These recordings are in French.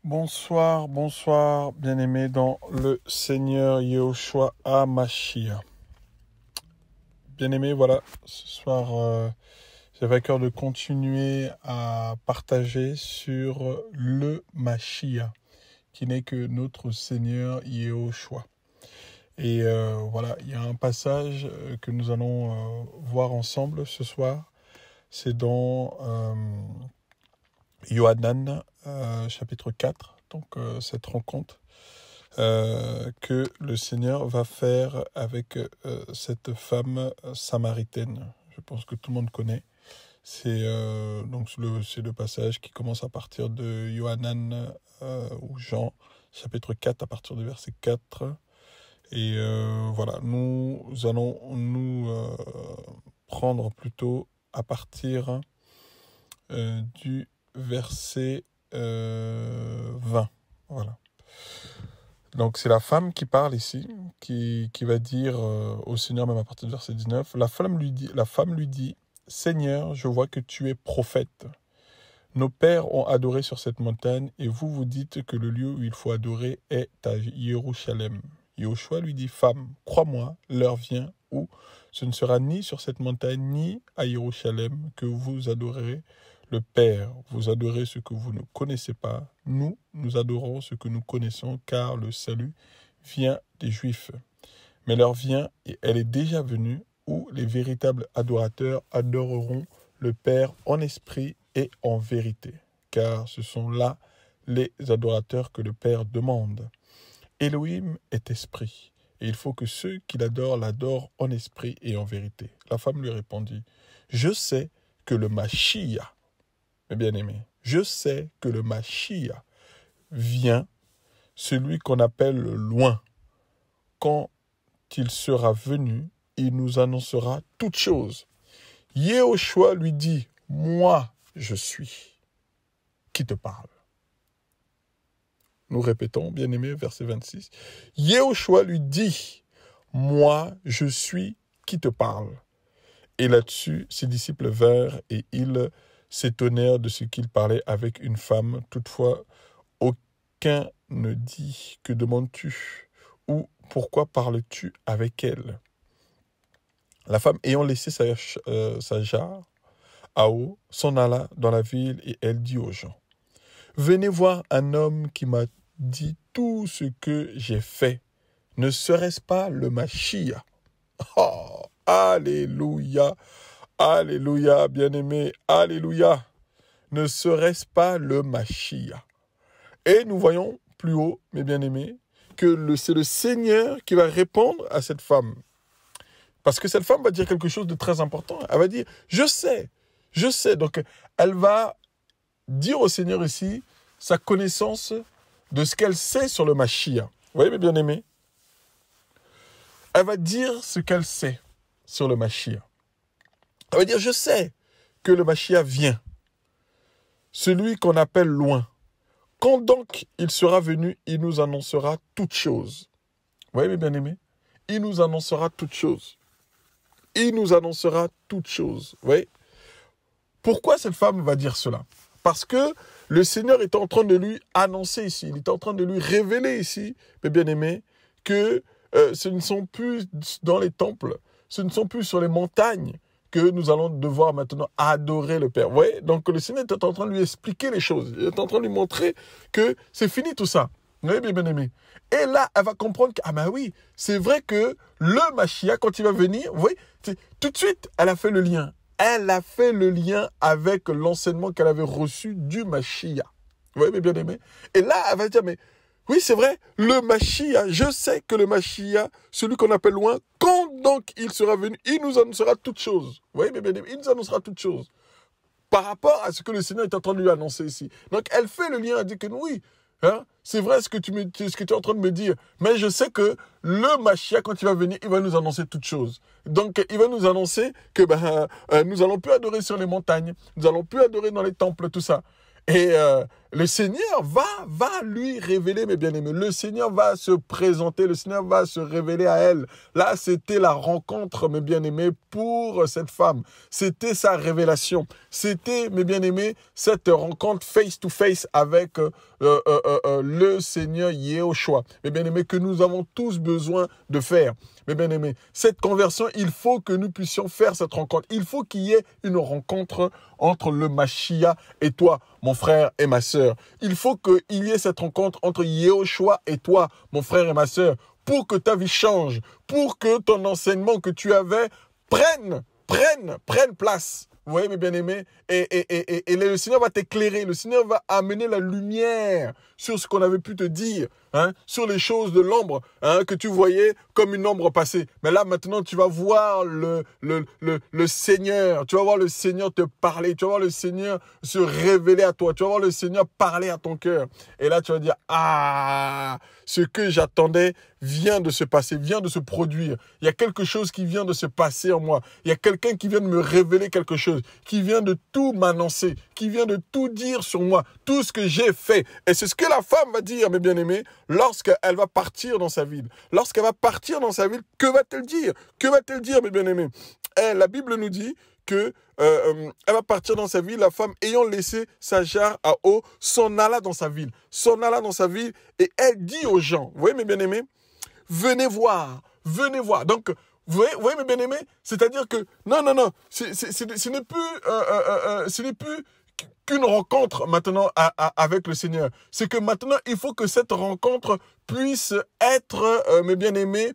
Bonsoir, bonsoir, bien-aimés dans le Seigneur Yehoshua HaMashiach. Bien-aimés, voilà, ce soir, j'avais à cœur de continuer à partager sur le Mashiach, qui n'est que notre Seigneur Yehoshua. Et voilà, il y a un passage que nous allons voir ensemble ce soir. C'est dans Yohanan, chapitre 4, donc cette rencontre que le Seigneur va faire avec cette femme samaritaine. Je pense que tout le monde connaît. C'est le passage qui commence à partir de Yohanan ou Jean, chapitre 4, à partir du verset 4. Et voilà, nous allons nous prendre plutôt à partir du verset 20. Voilà. Donc c'est la femme qui parle ici, qui va dire au Seigneur, même à partir du verset 19, la femme lui dit, Seigneur, je vois que tu es prophète. Nos pères ont adoré sur cette montagne, et vous dites que le lieu où il faut adorer est à Jérusalem. Yehoshua lui dit, femme, crois-moi, l'heure vient où ce ne sera ni sur cette montagne, ni à Jérusalem que vous adorerez le Père. Vous adorez ce que vous ne connaissez pas. Nous adorons ce que nous connaissons, car le salut vient des Juifs. Mais l'heure vient, et elle est déjà venue, où les véritables adorateurs adoreront le Père en esprit et en vérité. Car ce sont là les adorateurs que le Père demande. Elohim est esprit, et il faut que ceux qui l'adorent en esprit et en vérité. La femme lui répondit, je sais que le Mashiach, mes bien-aimés, je sais que le Mashiach vient, celui qu'on appelle loin. Quand il sera venu, il nous annoncera toutes choses. Yehoshua lui dit, moi je suis qui te parle. Nous répétons, bien-aimés, verset 26. Yehoshua lui dit, moi je suis qui te parle. Et là-dessus, ses disciples vinrent et ils s'étonnèrent de ce qu'il parlait avec une femme. Toutefois, aucun ne dit, que demandes-tu? Ou pourquoi parles-tu avec elle? La femme, ayant laissé sa jarre à eau, s'en alla dans la ville et elle dit aux gens, venez voir un homme qui m'a dit tout ce que j'ai fait. Ne serait-ce pas le Mashiach? Oh, alléluia, alléluia, bien-aimé, alléluia. Ne serait-ce pas le Mashiach? Et nous voyons plus haut, mes bien-aimés, que c'est le Seigneur qui va répondre à cette femme. Parce que cette femme va dire quelque chose de très important. Elle va dire, je sais. Donc, elle va dire au Seigneur ici sa connaissance de ce qu'elle sait sur le Mashiach. Vous voyez, mes bien-aimés? Elle va dire ce qu'elle sait sur le Mashiach. Elle va dire, je sais que le Mashiach vient, celui qu'on appelle loin. Quand donc il sera venu, il nous annoncera toutes choses. Vous voyez, mes bien-aimés? Il nous annoncera toutes choses. Il nous annoncera toutes choses. Vous voyez? Pourquoi cette femme va dire cela? Parce que le Seigneur est en train de lui annoncer ici, il est en train de lui révéler ici, mes bien-aimés, que ce ne sont plus dans les temples, ce ne sont plus sur les montagnes que nous allons devoir maintenant adorer le Père. Vous voyez? Donc le Seigneur est en train de lui expliquer les choses, il est en train de lui montrer que c'est fini tout ça. Vous voyez, bien-aimés? Et là, elle va comprendre que, ah ben oui, c'est vrai que le Mashiach, quand il va venir, vous voyez, tout de suite, elle a fait le lien. Elle a fait le lien avec l'enseignement qu'elle avait reçu du Mashiach. Vous voyez, mes bien-aimés? Et là, elle va dire, mais oui, c'est vrai, le Mashiach, je sais que le Mashiach, celui qu'on appelle loin, quand donc il sera venu, il nous annoncera toutes choses. Vous voyez, mes bien-aimés? Il nous annoncera toutes choses. Par rapport à ce que le Seigneur est en train de lui annoncer ici. Donc, elle fait le lien, elle dit que oui, hein, c'est vrai ce que tu es en train de me dire, mais je sais que le Mashiach, quand il va venir, il va nous annoncer toutes choses. Donc, il va nous annoncer que nous allons plus adorer sur les montagnes, nous allons plus adorer dans les temples, tout ça. Et le Seigneur va lui révéler, mes bien-aimés. Le Seigneur va se présenter, le Seigneur va se révéler à elle. Là, c'était la rencontre, mes bien-aimés, pour cette femme. C'était sa révélation. C'était, mes bien-aimés, cette rencontre face-to-face avec le Seigneur Yehoshua. Mes bien-aimés, que nous avons tous besoin de faire. Mes bien-aimés, cette conversion, il faut que nous puissions faire cette rencontre. Il faut qu'il y ait une rencontre entre le Mashiach et toi, mon frère et ma sœur. Il faut qu'il y ait cette rencontre entre Yehoshua et toi, mon frère et ma sœur, pour que ta vie change, pour que ton enseignement que tu avais prenne place. Vous voyez, mes bien-aimés, et le Seigneur va t'éclairer, le Seigneur va amener la lumière sur ce qu'on avait pu te dire, hein, sur les choses de l'ombre, hein, que tu voyais comme une ombre passée. Mais là, maintenant, tu vas voir le Seigneur, tu vas voir le Seigneur te parler, tu vas voir le Seigneur se révéler à toi, tu vas voir le Seigneur parler à ton cœur. Et là, tu vas dire, ah, ce que j'attendais vient de se passer, vient de se produire. Il y a quelque chose qui vient de se passer en moi. Il y a quelqu'un qui vient de me révéler quelque chose, qui vient de tout m'annoncer, qui vient de tout dire sur moi, tout ce que j'ai fait. Et c'est ce que la femme va dire, mes bien-aimés, lorsqu'elle va partir dans sa ville. Lorsqu'elle va partir dans sa ville, que va-t-elle dire? Que va-t-elle dire, mes bien-aimés? La Bible nous dit que elle va partir dans sa ville, la femme ayant laissé sa jarre à eau, s'en alla dans sa ville. S'en alla dans sa ville et elle dit aux gens, vous voyez mes bien-aimés, venez voir, venez voir. Donc, vous voyez mes bien-aimés, c'est-à-dire que, non, ce n'est plus qu'une rencontre maintenant avec le Seigneur. C'est que maintenant, il faut que cette rencontre puisse être, mes bien-aimés,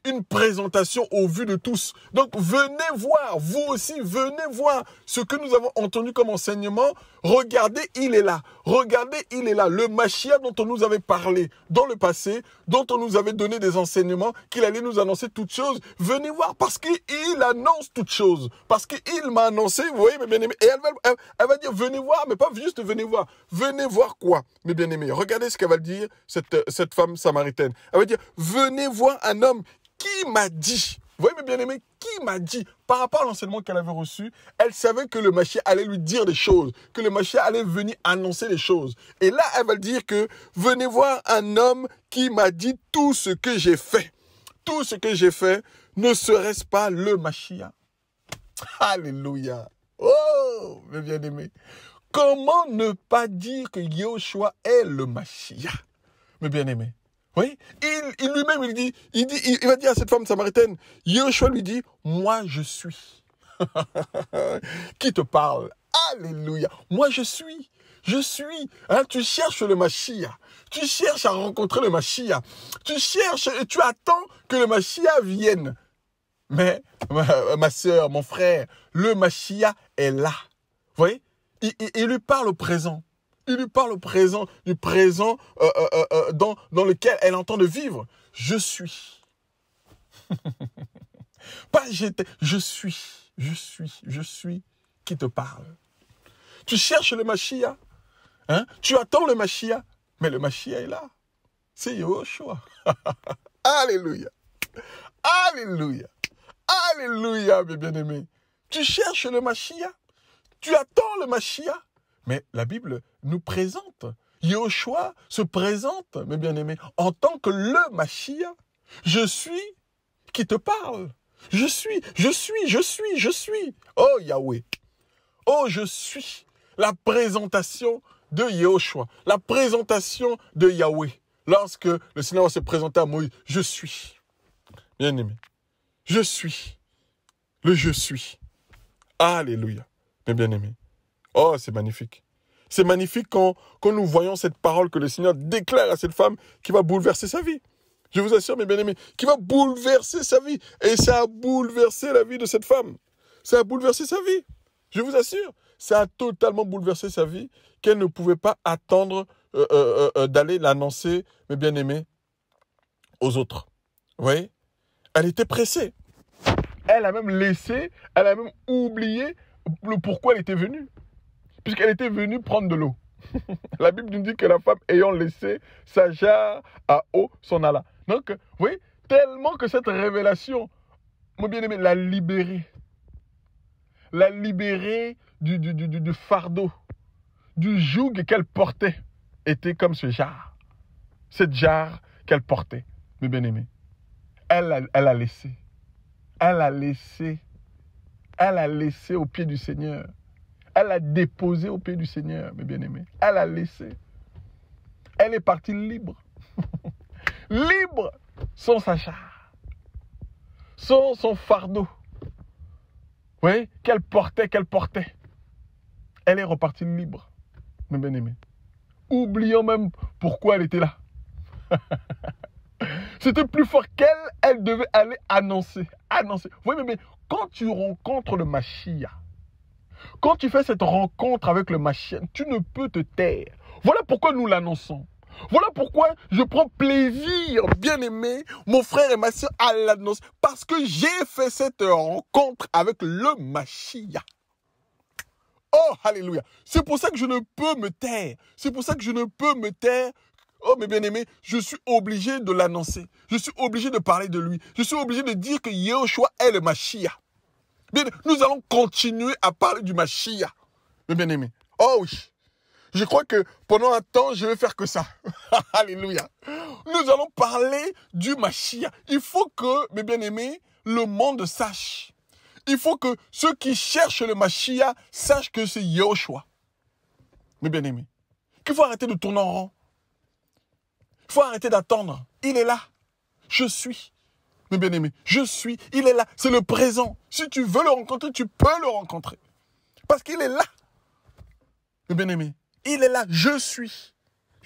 une présentation au vu de tous. Donc, venez voir, vous aussi, venez voir ce que nous avons entendu comme enseignement. Regardez, il est là. Regardez, il est là. Le Mashiach dont on nous avait parlé dans le passé, dont on nous avait donné des enseignements, qu'il allait nous annoncer toutes choses. Venez voir, parce qu'il annonce toutes choses. Parce qu'il m'a annoncé, vous voyez, mes bien-aimés. Et elle va dire, venez voir, mais pas juste venez voir. Venez voir quoi, mes bien-aimés? Regardez ce qu'elle va dire, cette femme samaritaine. Elle va dire, venez voir un homme qui m'a dit. Vous voyez, mes bien-aimés, qui m'a dit, par rapport à l'enseignement qu'elle avait reçu, elle savait que le Mashiach allait lui dire des choses, que le Mashiach allait venir annoncer des choses. Et là, elle va dire que, venez voir un homme qui m'a dit tout ce que j'ai fait. Tout ce que j'ai fait, ne serait-ce pas le Mashiach? Alléluia. Oh, mes bien-aimés. Comment ne pas dire que Yehoshua est le Mashiach, mes bien-aimés? Oui, il lui-même, il va dire à cette femme samaritaine, Yehoshua lui dit, moi je suis. Qui te parle? Alléluia. Moi je suis. Je suis. Hein, tu cherches le Mashiach. Tu cherches à rencontrer le Mashiach. Tu cherches et tu attends que le Mashiach vienne. Mais, ma soeur, mon frère, le Mashiach est là. Vous voyez? Il lui parle au présent. Il lui parle au présent, du présent dans lequel elle entend de vivre. Je suis. Pas j'étais, je suis qui te parle. Tu cherches le Mashiach, hein? Tu attends le Mashiach, mais le Mashiach est là. C'est Yehoshua. Alléluia. Alléluia. Alléluia, mes bien-aimés. Tu cherches le Mashiach, tu attends le Mashiach. Mais la Bible nous présente, Yehoshua se présente, mes bien-aimés, en tant que le Mashiach. Je suis qui te parle. Je suis. Oh Yahweh. Oh, je suis la présentation de Yehoshua, la présentation de Yahweh. Lorsque le Seigneur va se présenter à Moïse, je suis. Bien-aimé, je suis. Le je suis. Alléluia, mes bien-aimés. Oh, c'est magnifique. C'est magnifique quand nous voyons cette parole que le Seigneur déclare à cette femme qui va bouleverser sa vie. Je vous assure, mes bien-aimés, qui va bouleverser sa vie. Et ça a bouleversé la vie de cette femme. Ça a bouleversé sa vie. Je vous assure, ça a totalement bouleversé sa vie qu'elle ne pouvait pas attendre d'aller l'annoncer, mes bien-aimés, aux autres. Vous voyez? Elle était pressée. Elle a même oublié le pourquoi elle était venue. Puisqu'elle était venue prendre de l'eau. La Bible nous dit que la femme ayant laissé sa jarre à eau s'en alla. Donc, vous voyez, tellement que cette révélation, mon bien-aimé, l'a libérée. L'a libérée du fardeau, du joug qu'elle portait était comme ce jarre. Cette jarre qu'elle portait, mes bien-aimés. Elle a laissé. Elle a laissé. Elle a laissé au pied du Seigneur. Elle a déposé au pied du Seigneur, mes bien-aimés. Elle a laissé. Elle est partie libre. Libre sans sa jarre. Sans son fardeau. Oui, qu'elle portait. Elle est repartie libre, mes bien-aimés. Oubliant même pourquoi elle était là. C'était plus fort qu'elle, elle devait aller annoncer. Oui, mais quand tu rencontres le Mashiach, quand tu fais cette rencontre avec le Mashiach, tu ne peux te taire. Voilà pourquoi nous l'annonçons. Voilà pourquoi je prends plaisir, bien-aimé, mon frère et ma soeur, à l'annoncer. Parce que j'ai fait cette rencontre avec le Mashiach. Oh, alléluia. C'est pour ça que je ne peux me taire. Oh, mes bien-aimés, je suis obligé de l'annoncer. Je suis obligé de parler de lui. Je suis obligé de dire que Yehoshua est le Mashiach. Bien, nous allons continuer à parler du Mashiach, mes bien-aimés. Oh oui. Je crois que pendant un temps, je vais faire que ça. Alléluia. Nous allons parler du Mashiach. Il faut que, mes bien-aimés, le monde sache. Il faut que ceux qui cherchent le Mashiach sachent que c'est Yehoshua. Mes bien-aimés. Qu'il faut arrêter de tourner en rond. Il faut arrêter d'attendre. Il est là. Je suis. Mes bien-aimés, je suis. Il est là. C'est le présent. Si tu veux le rencontrer, tu peux le rencontrer. Parce qu'il est là. Mes bien-aimés, il est là. Je suis.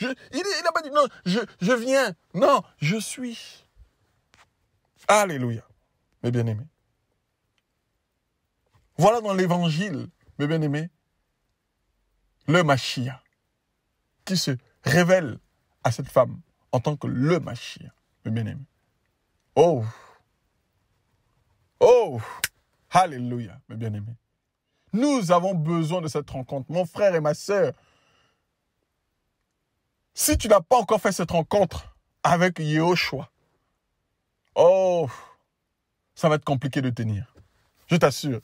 Il n'a pas dit non, je viens. Non, je suis. Alléluia. Mes bien-aimés. Voilà dans l'évangile, mes bien-aimés, le Mashiach qui se révèle à cette femme en tant que le Mashiach, mes bien-aimés. Oh! Oh! Alléluia, mes bien-aimés. Nous avons besoin de cette rencontre. Mon frère et ma sœur, si tu n'as pas encore fait cette rencontre avec Yehoshua, oh! Ça va être compliqué de tenir. Je t'assure.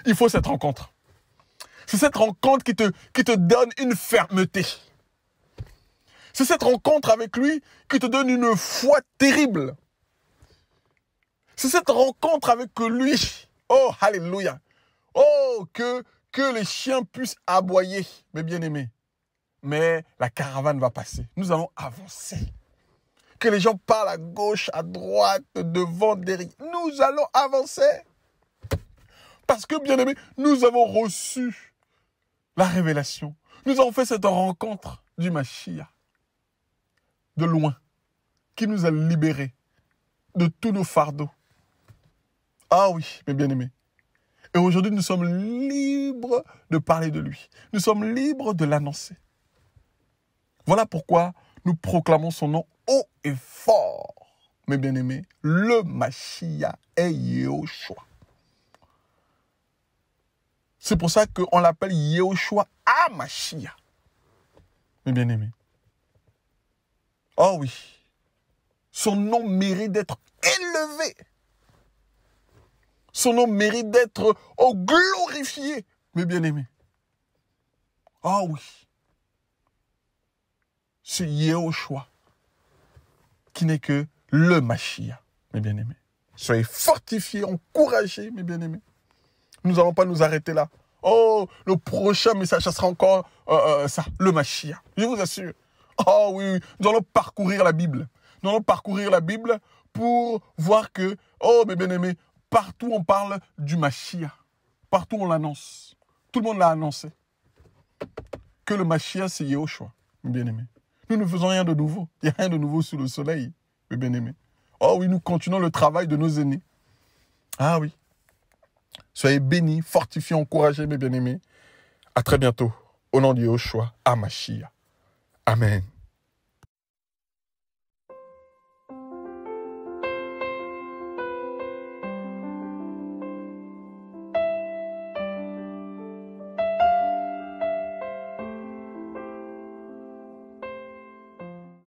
Il faut cette rencontre. C'est cette rencontre qui te donne une fermeté. C'est cette rencontre avec lui qui te donne une foi terrible. C'est cette rencontre avec lui. Oh, alléluia. Oh, que les chiens puissent aboyer, mes bien-aimés. Mais la caravane va passer. Nous allons avancer. Que les gens parlent à gauche, à droite, devant, derrière. Nous allons avancer. Parce que, bien-aimés, nous avons reçu la révélation. Nous avons fait cette rencontre du Mashiach. De loin. Qui nous a libérés de tous nos fardeaux. Ah oui, mes bien-aimés. Et aujourd'hui, nous sommes libres de parler de lui. Nous sommes libres de l'annoncer. Voilà pourquoi nous proclamons son nom haut et fort. Mes bien-aimés, le Mashiach est Yehoshua. C'est pour ça qu'on l'appelle Yehoshua HaMashiach. Mes bien-aimés. Oh oui. Son nom mérite d'être élevé. Son nom mérite d'être glorifié, mes bien-aimés. Oh oui. C'est Yehoshua qui n'est que le Mashiach, mes bien-aimés. Soyez fortifiés, encouragés, mes bien-aimés. Nous n'allons pas nous arrêter là. Oh, le prochain message, ça sera encore ça, le Mashiach. Je vous assure. Oh oui, nous allons parcourir la Bible. Nous allons parcourir la Bible pour voir que, oh mes bien-aimés, partout on parle du Mashiach. Partout on l'annonce. Tout le monde l'a annoncé. Que le Mashiach, c'est Yehoshua, mes bien-aimés. Nous ne faisons rien de nouveau. Il n'y a rien de nouveau sous le soleil, mes bien-aimés. Oh oui, nous continuons le travail de nos aînés. Ah oui. Soyez bénis, fortifiés, encouragés, mes bien-aimés. À très bientôt. Au nom de Yehoshua HaMashiach. Amen.